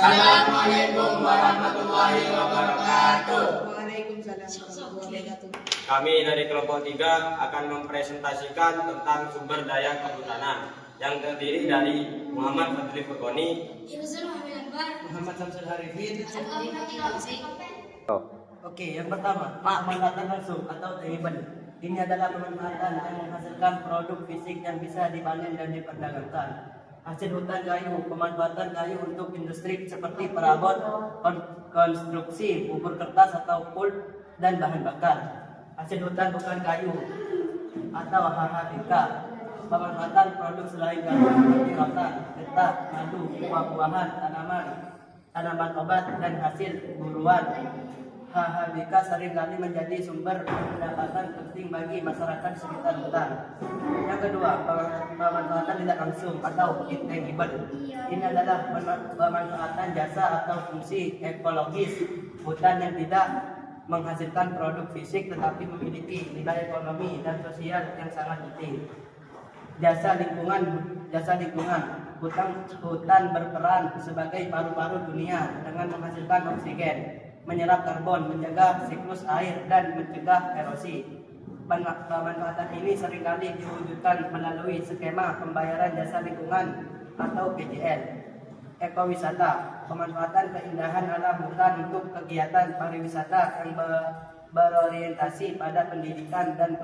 Assalamualaikum warahmatullahi wabarakatuh. Waalaikumsalam warahmatullahi wabarakatuh. Kami dari kelompok 3 akan mempresentasikan tentang sumber daya kehutanan yang terdiri dari Muhammad Fadli Furqoni, Muhammad Samsul Harifin. Oke, yang pertama, pemanfaatan langsung atau tangible. Ini adalah pemanfaatan yang menghasilkan produk fisik yang bisa dipanen dan diperdagangkan. Hasil hutan kayu, pemanfaatan kayu untuk industri seperti perabot, konstruksi, bubur kertas atau pulp dan bahan bakar. Hasil hutan bukan kayu atau HHBK. Pemanfaatan produk selain kayu seperti rotan, getah, madu, buah-buahan, tanaman obat dan hasil buruan. HHBK seringkali menjadi sumber pendapatan penting bagi masyarakat sekitar hutan. Yang kedua, pemanfaatan tidak langsung atau intangible. Ini adalah pemanfaatan jasa atau fungsi ekologis hutan yang tidak menghasilkan produk fisik tetapi memiliki nilai ekonomi dan sosial yang sangat penting. Jasa lingkungan. Hutan berperan sebagai paru-paru dunia dengan menghasilkan oksigen, menyerap karbon, menjaga siklus air, dan mencegah erosi. Pemanfaatan ini seringkali diwujudkan melalui skema pembayaran jasa lingkungan atau PJL. Ekowisata, pemanfaatan keindahan alam hutan untuk kegiatan pariwisata yang berorientasi pada pendidikan dan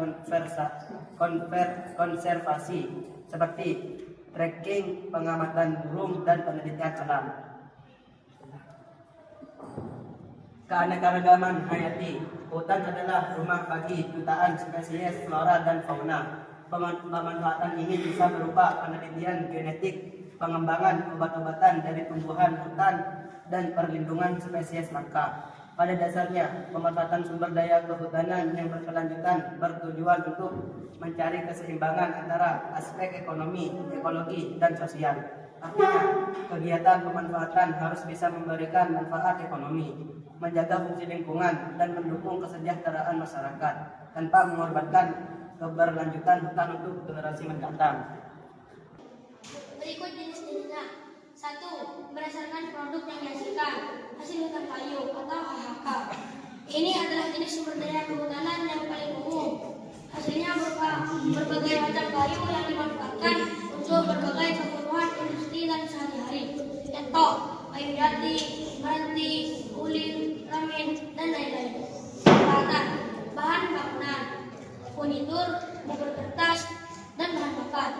konservasi seperti trekking, pengamatan burung, dan penelitian alam. Keanekaragaman hayati. Hutan adalah rumah bagi jutaan spesies flora dan fauna. Pemanfaatan ini bisa berupa penelitian genetik, pengembangan obat-obatan dari tumbuhan hutan, dan perlindungan spesies langka. Pada dasarnya, pemanfaatan sumber daya kehutanan yang berkelanjutan bertujuan untuk mencari keseimbangan antara aspek ekonomi, ekologi, dan sosial. Artinya, kegiatan pemanfaatan harus bisa memberikan manfaat ekonomi, menjaga fungsi lingkungan, dan mendukung kesejahteraan masyarakat tanpa mengorbankan keberlanjutan hutan untuk generasi mendatang. Berikut jenis-jenisnya. 1. Berdasarkan produk yang dihasilkan, hasil hutan kayu atau HHK. Ini adalah jenis sumber daya kehutanan yang paling umum. Hasilnya berupa berbagai macam kayu yang dimanfaatkan untuk berbagai keperluan industri dan sehari-hari. Contoh, kayu jati, meranti, ulin, ramin, dan lain-lain. Peralatan, bahan bangunan, furnitur, bubur kertas, dan bahan bakar.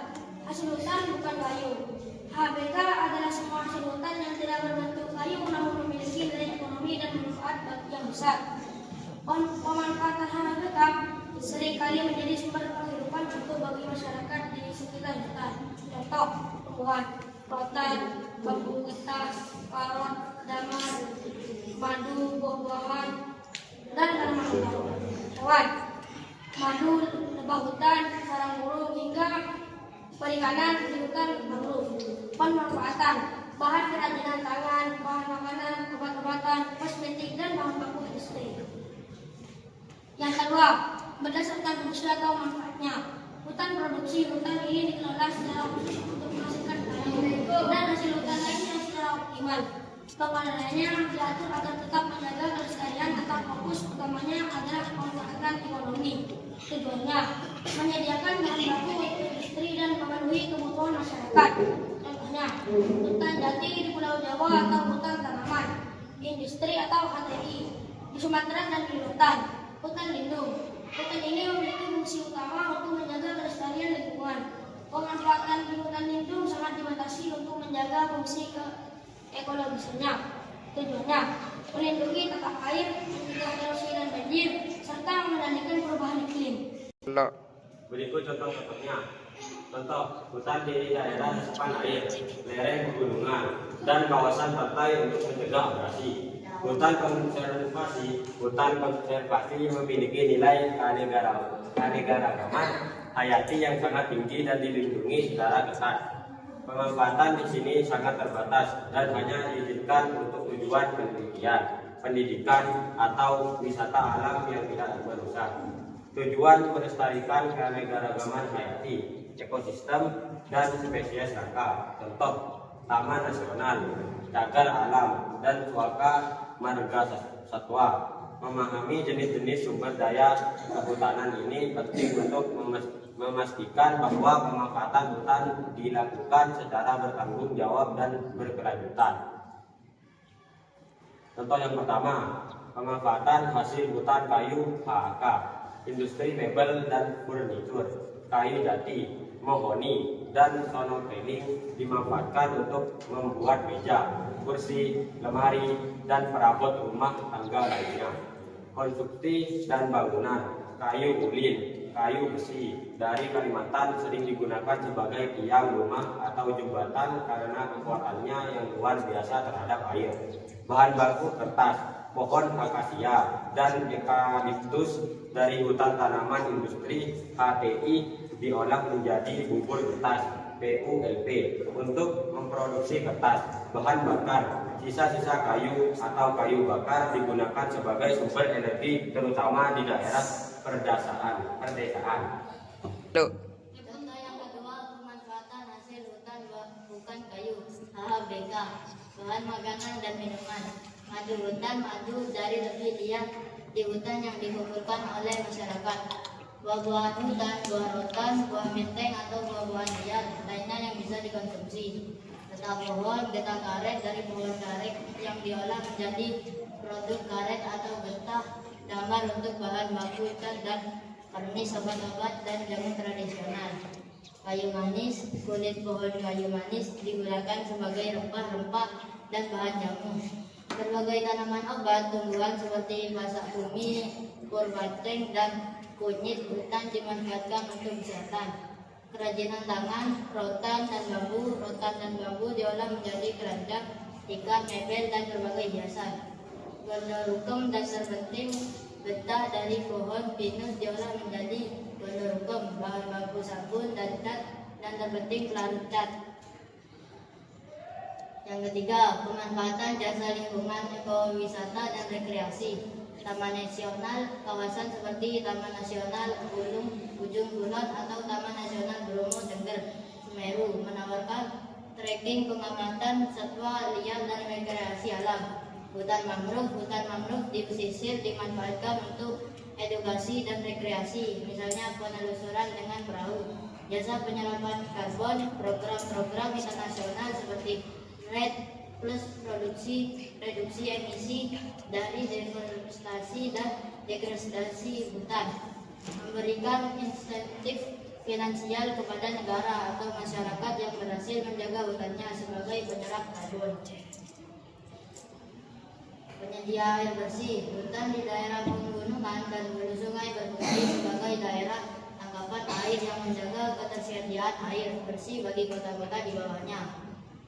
Hasil hutan bukan kayu. HBK adalah semua hasil hutan yang tidak berbentuk kayu namun memiliki nilai ekonomi dan manfaat yang besar. Pemanfaatan HBK seringkali menjadi sumber penghidupan untuk bagi masyarakat di sekitar hutan. Contoh, tumbuhan rotan, bambu kertas, parot, damar, madu, buah-buahan, dan tanaman hewan, madu, lebah hutan, sarang burung, hingga perikanan di hutan mangrove. Pemanfaatan bahan kerajinan tangan, bahan makanan, obat-obatan, kosmetik, dan bahan baku industri. Yang kedua, berdasarkan fungsi atau manfaatnya. Hutan produksi hutan ini dikelola secara khusus untuk menghasilkan kayu dan hasil hutan lainnya secara optimal. Pengelolaannya diatur agar tetap menjaga kelestarian tetap fokus utamanya adalah pemanfaatan ekonomi. Tujuannya menyediakan bahan baku untuk industri dan memenuhi kebutuhan masyarakat. Contohnya, hutan jati di Pulau Jawa atau hutan tanaman, industri atau HTI di Sumatera dan Kalimantan. Hutan lindung. Hutan ini memiliki fungsi utama untuk menjaga kelestarian lingkungan. Pemanfaatan di hutan lindung sangat dibatasi untuk menjaga fungsi ekologisnya. Tujuannya melindungi tata air, mencegah erosi dan banjir, serta mengendalikan perubahan iklim. Berikut contoh-contohnya. Contoh, hutan di daerah resapan air, lereng pegunungan, dan kawasan pantai untuk mencegah abrasi. Hutan konservasi memiliki nilai keanekaragaman hayati yang sangat tinggi dan dilindungi secara ketat. Pemanfaatan di sini sangat terbatas dan hanya diizinkan untuk tujuan penelitian, pendidikan, atau wisata alam yang tidak merusak. Tujuan melestarikan keanekaragaman hayati, ekosistem, dan spesies langka. Contoh, taman nasional, cagar alam, dan suaka marga satwa. Memahami jenis-jenis sumber daya kehutanan ini penting untuk memastikan bahwa pemanfaatan hutan dilakukan secara bertanggung jawab dan berkelanjutan. Contoh yang pertama, pemanfaatan hasil hutan kayu HHK, industri mebel dan furnitur, kayu jati, mahoni, dan sonokeling dimanfaatkan untuk membuat meja, kursi, lemari, dan perabot rumah tangga lainnya. Konstruksi dan bangunan, kayu ulin, kayu besi dari Kalimantan sering digunakan sebagai tiang rumah atau jembatan karena kekuatannya yang luar biasa terhadap air. Bahan baku kertas, pohon akasia, dan eukaliptus dari hutan tanaman industri HTI diolah menjadi bubur kertas PULP untuk memproduksi kertas. Bahan bakar, sisa-sisa kayu atau kayu bakar digunakan sebagai sumber energi terutama di daerah pedesaan. Contoh yang kedua, pemanfaatan hasil hutan bukan kayu HHBK, bahan makanan dan minuman. Madu hutan, madu dari lebih liar di hutan yang dikumpulkan oleh masyarakat. Buah-buahan hutan, buah rotan, buah menteng atau buah-buahan liar lainnya yang bisa dikonsumsi. Getah pohon, getah karet dari pohon karet yang diolah menjadi produk karet atau getah damar untuk bahan baku ikan dan karnis, obat-obat dan jamu tradisional. Kayu manis, kulit pohon kayu manis digunakan sebagai rempah-rempah dan bahan jamu. Berbagai tanaman obat, tumbuhan seperti basak bumi, purbateng, dan kunyit hutan dimanfaatkan untuk kesehatan. Kerajinan tangan, rotan dan bambu diolah menjadi keranjang, tikar, mebel, dan berbagai hiasan. Gondorukem dan terpenting, getah dari pohon pinus diolah menjadi gondorukem, bahan baku sabun dan cat, dan terpenting pelarut cat. Yang ketiga, pemanfaatan jasa lingkungan, ekowisata, dan rekreasi. Taman nasional, kawasan seperti Taman Nasional Ujung Kulon atau Taman Nasional Bromo Tengger Semeru menawarkan trekking, pengamatan satwa liar, dan rekreasi alam. Hutan mangrove di pesisir dimanfaatkan untuk edukasi dan rekreasi, misalnya penelusuran dengan perahu. Jasa penyerapan karbon, program-program internasional seperti RED plus reduksi emisi dari deforestasi dan degradasi hutan. Memberikan insentif finansial kepada negara atau masyarakat yang berhasil menjaga hutannya sebagai penyerap karbon. Penyedia air bersih, hutan di daerah pegunungan dan hulu sungai berfungsi sebagai daerah tangkapan air yang menjaga ketersediaan air bersih bagi kota-kota di bawahnya.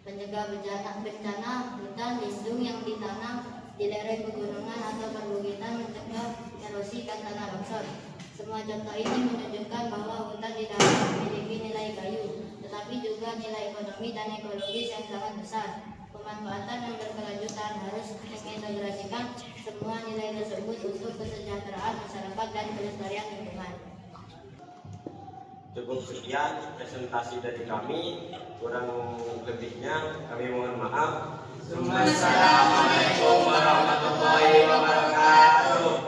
Pencegah bencana, hutan lindung yang ditanam di daerah pegunungan atau perbukitan mencegah erosi dan tanah longsor. Semua contoh ini menunjukkan bahwa hutan di daerah memiliki nilai kayu, tetapi juga nilai ekonomi dan ekologis yang sangat besar. Pemanfaatan yang berkelanjutan harus mengintegrasikan semua nilai tersebut untuk kesejahteraan masyarakat dan kelestarian lingkungan. Cukup sekian presentasi dari kami, kurang lebihnya kami mohon maaf. Assalamualaikum warahmatullahi wabarakatuh.